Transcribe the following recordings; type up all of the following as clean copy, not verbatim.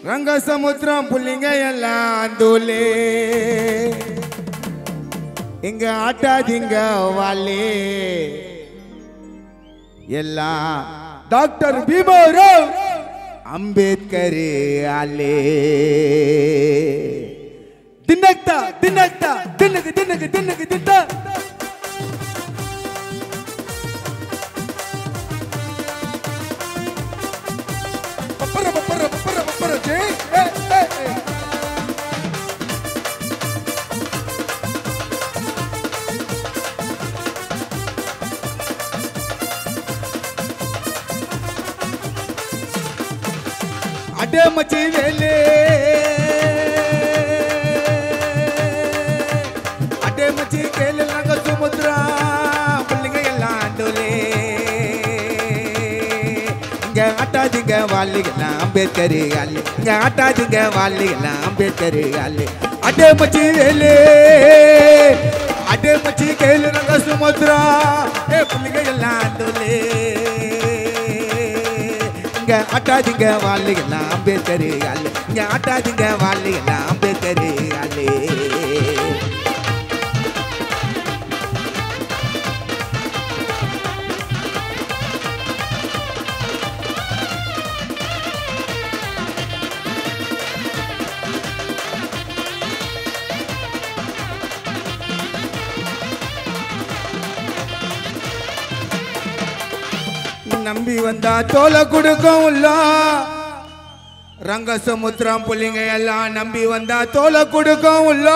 ರಂಗ ಸಮುದ್ರ புள்ளிங்க எல்லாம் தூளே இங்க ஆட்டாதீங்க வாலே எல்லாம் டாக்டர் பீமாராவ் அம்பேத்கர் ஆலே தின்னக்தா தின்னக்தா தின்னக்கு தின்னக்கு தின்னக்கு தின்னா பப்பர பப்பர பப்பர பப்பர ஜே அடே மச்சி வேலே அடே மச்சி கேளு ரங்க சமுத்ரா புள்ளிங்க எல்லாம் டோலே இங்க ஆட்டாதீங்க வாலிகலாம் அம்பேத்கர் ஆலே இங்க ஆட்டாதீங்க வாலிகலாம் அம்பேத்கர் ஆலே அடே மச்சி வேலே அடே மச்சி கேளு ரங்க சமுத்ரா புள்ளிங்க எல்லாம் டோலே இங்க ஆட்டாதீங்க வாலிகலாம் அம்பேத்கர் ஆலே இங்க ஆட்டாதீங்க வாலிகலாம் அம்பேத்கர் ஆலே நம்பி வந்தா தோலை கொடுக்கும் உள்ள ரங்க சமுத்திரம் புள்ளிங்க எல்லாம் நம்பி வந்தா தோலை கொடுக்கும் உள்ள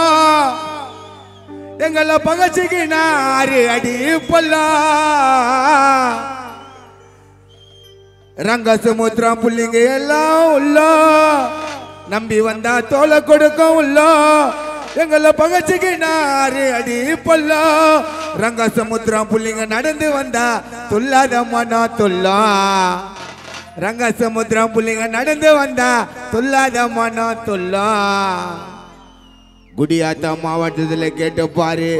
எங்களை பகச்சிக்கு நாரு அடி பொல்லா ரங்க சமுத்திரம் புள்ளிங்க எல்லாம் உள்ள நம்பி வந்தா தோலை கொடுக்கும் உள்ள எங்களை பகச்சிக்கு நாரு அடி பொல்லா ரங்க சமுத்திரம் புள்ளிங்க நடந்து வந்தா துல்லாத மனோ துல்லா ரங்க சமுத்திரம் புள்ளிங்க நடந்து வந்தா துல்லாத மனோ துல்லா குடியாத்தா மாவட்டத்தில் கேட்டு பாரு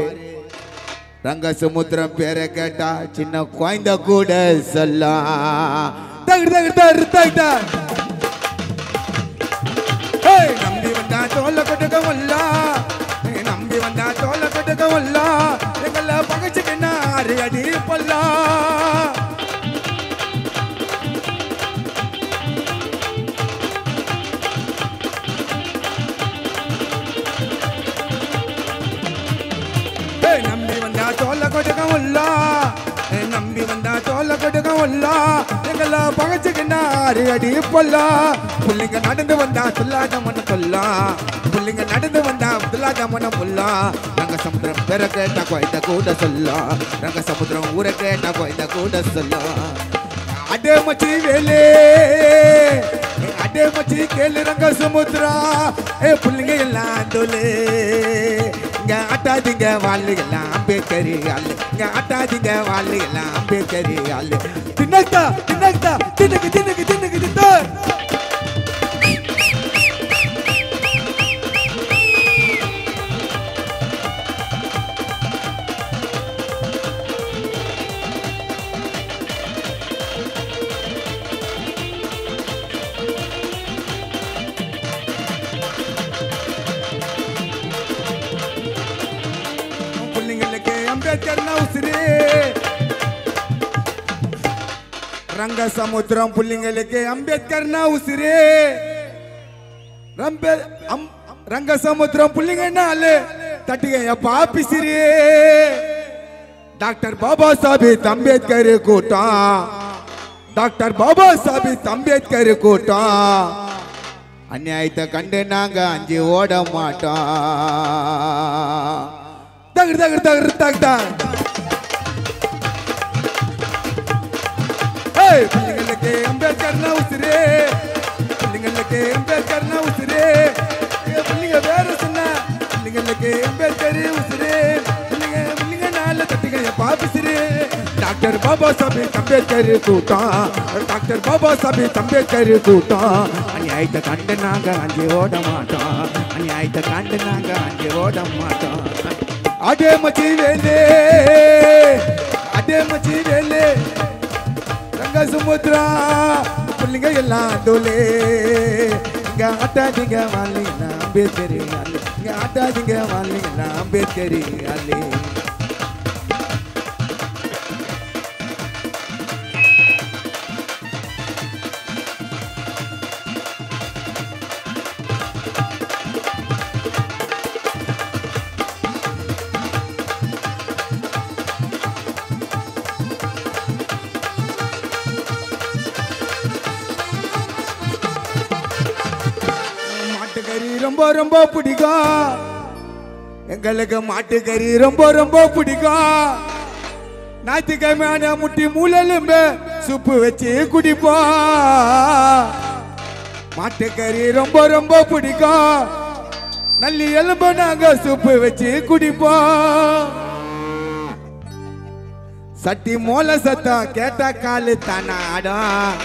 ரங்க சமுத்திரம் பேரை கேட்டா சின்ன குழந்தை கூட சொல்லா நம்பி வந்தா தோல்ல கொட்டுக்க வல்லா நம்பி வந்தா தோல்ல கொட்டுக்க வல்லா எங்களை பகச்சுக்கு நாரு அடி பொல்லா நம்பி வந்தா தோல்ல கொட்டுக்க வல்லா நம்பி வந்தா தோல்ல கொட்டுக்க வல்லா எங்களை பகச்சுக்கு நாரு அடி பொல்லா புள்ளிங்க நடந்து வந்தா துல்லாத மன சொல்லா புள்ளிங்க நடந்து வந்தா துல்லாத மன புல்லா ரங்க சமுத்திரம் பெற கேட்டா குழந்தை கூட சொல்லா ரங்க சமுத்திரம் ஊரை கேட்டா குழந்தை கூட சொல்லா அடே மச்சி வேலே அடே மச்சி கேளு ரங்க சமுத்திரா புள்ளிங்க எல்லாம் தோலே இங்க ஆட்டாதீங்க வாலிகலாம் அம்பேத்கர் ஆலே இங்க ஆட்டாதீங்க வாலிகலாம் அம்பேத்கர் ஆலே தின்னக்தா தின்னக்தா தின்னக்கு தின்னக்கு தின்னக்கு தின்னா அம்பேத்கர் உசிரே ரங்க சமுத்திரம் புள்ளிங்களுக்கு அம்பேத்கர் உசிரே ரங்க சமுத்திரம் புள்ளிங்கன்னாலே தட்டிக பாப்பிசிரே டாக்டர் பாபா சாஹிப் அம்பேத்கர் கூட்டம் டாக்டர் பாபா சாஹிப் அம்பேத்கர் கூட்டம் அநியாயத்தை கண்டு நாங்க அஞ்சு ஓட மாட்டோம் தகர் தகர் தகர் தகர் புள்ளிங்களுக்கு அம்பேத்கர் உசிரே புள்ளிங்களுக்கு அம்பேத்கர் உசிரே புள்ளிங்க வேற சொன்ன புள்ளிங்களுக்கு அம்பேத்கர் உசிரே புள்ளிங்க புள்ளிங்க நால தட்டிங்க பாப்பிசிரே டாக்டர் பாபா சாஹிப் அம்பேத்கர் கூட்டம் டாக்டர் பாபா சாஹிப் அம்பேத்கர் கூட்டம் அநியாயத்தை கண்டு நாங்க அஞ்சு ஓட மாட்டோம் அநியாயத்தை கண்டு நாங்க அஞ்சு ஓட மாட்டோம் அடே மச்சி வேலே அடே மச்சி வேலே ரங்க சமுத்திரா எல்லாம் தோலே இங்க ஆட்டாதீங்க வாலிங்களா அம்பேத்கரி ஆளு இங்க ஆட்டாதீங்க வாலிங்களா அம்பேத்கரி ஆளு ரொம்ப ரொம்ப பிடிக்கும் எங்களுக்கு மாட்டுக்கறி ரொம்ப ரொம்ப பிடிக்கும் ஞாயிற்றுக்கிழமையான முட்டி மூலலும்பு சுப்பு வச்சு குடிப்போம் மாட்டுக்கறி ரொம்ப ரொம்ப பிடிக்கும் நல்லி எலும்பு நாங்க சுப்பு வச்சு குடிப்போம் சட்டி மோல சத்தம் கேட்ட காலு தானாடும்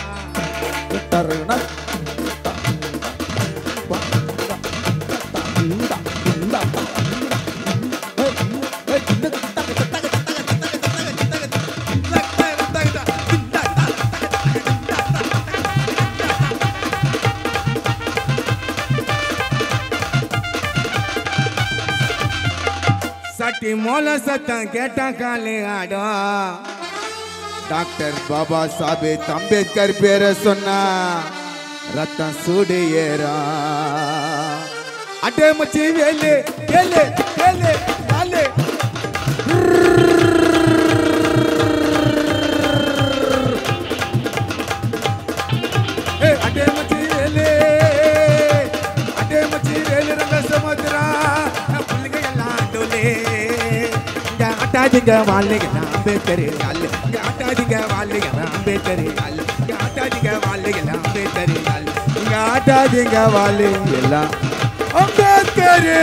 சட்டி மோல சத்தம் கேட்டா காலே ஆடும் டாக்டர் பாபா சாஹேப் அம்பேத்கர் பேரை சொன்னா ரத்தம் சூடு ஏறா அட்டே மச்சி வேலு வேலு வேலு வேலு அட்டே மச்சி வேலு அட்டே மச்சி வேலு ரங்க சமுத்திரா புள்ளிங்க எல்லாம் தோலே இங்க ஆட்டாதீங்க வாலிங்களா அம்பேத்கரி ஆளு இங்க ஆட்டாதீங்க வாலிங்களா அம்பேத்கரி ஆளு இங்க ஆட்டாதீங்க வாலிங்களா அம்பேத்கரி ஆளு இங்க ஆட்டாதீங்க வாலிங்களா அம்பேத்கரி